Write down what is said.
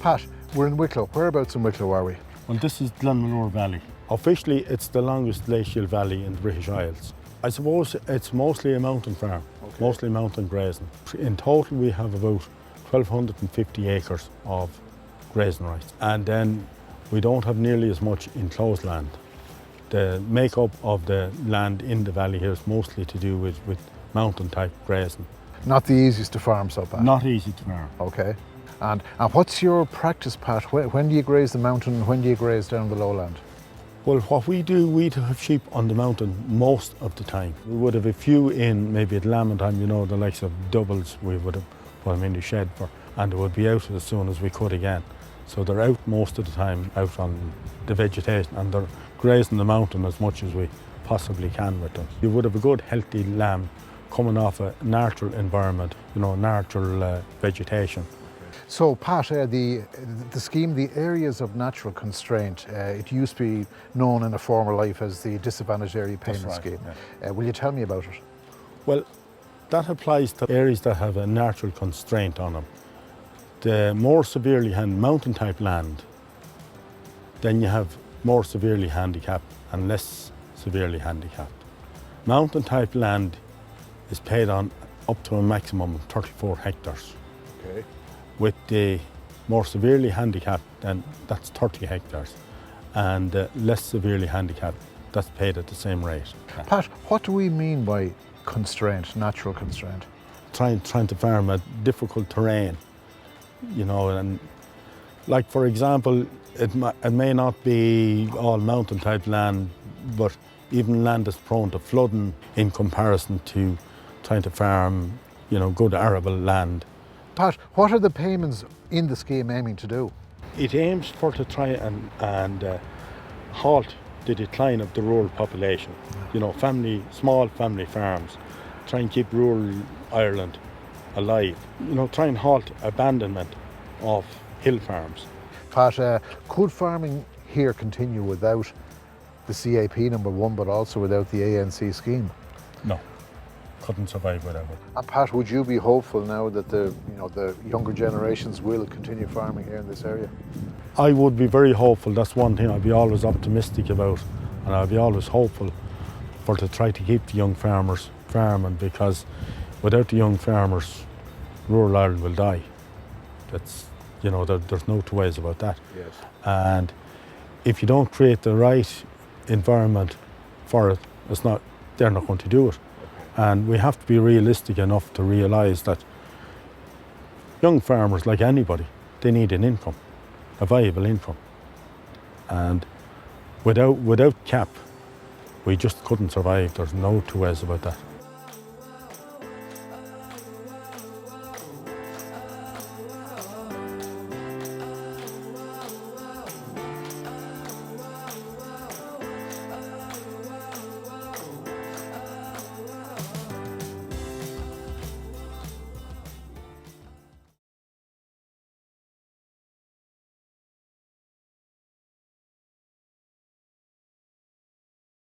Pat, we're in Wicklow. Whereabouts in Wicklow are we? Well, this is Dunne Valley. Officially, it's the longest glacial valley in the British Isles. I suppose it's mostly a mountain farm, mostly mountain grazing. In total, we have about 1,250 acres of grazing rights. And then we don't have nearly as much enclosed land. The makeup of the land in the valley here is mostly to do with mountain type grazing. Not the easiest to farm, so Pat? Not easy to farm. Okay. And what's your practice, Pat? When do you graze the mountain? When do you graze down the lowland? Well, what we do, we'd have sheep on the mountain most of the time. We would have a few in, maybe at lambing time, you know, the likes of doubles, we would have put them in the shed for, and they would be out as soon as we could again. So they're out most of the time, out on the vegetation, and they're grazing the mountain as much as we possibly can with them. You would have a good, healthy lamb coming off a natural environment, you know, natural vegetation. So, Pat, the scheme, the areas of natural constraint, it used to be known in a former life as the disadvantaged area payment scheme. Yeah. Will you tell me about it? Well, that applies to areas that have a natural constraint on them. The more severely mountain type land, then you have more severely handicapped and less severely handicapped. Mountain type land is paid on up to a maximum of 34 hectares. Okay. With the more severely handicapped, then that's 30 hectares. And less severely handicapped, that's paid at the same rate. Pat, what do we mean by constraint, natural constraint? Trying to farm a difficult terrain, you know, and like for example, it may not be all mountain type land, but even land that's prone to flooding in comparison to trying to farm, you know, good arable land. Pat, what are the payments in the scheme aiming to do? It aims for to try and halt the decline of the rural population. You know, small family farms, try and keep rural Ireland alive. You know, try and halt abandonment of hill farms. Pat, could farming here continue without the CAP number one, but also without the ANC scheme? No. Couldn't survive without it. And Pat, would you be hopeful now that the younger generations will continue farming here in this area? I would be very hopeful. That's one thing I'd be always optimistic about, and I'd be always hopeful to try to keep the young farmers farming, because without the young farmers, rural Ireland will die. That's, you know, there's no two ways about that. Yes. And if you don't create the right environment for it, they're not going to do it. And we have to be realistic enough to realise that young farmers, like anybody, they need an income, a viable income. And without CAP, we just couldn't survive. There's no two ways about that.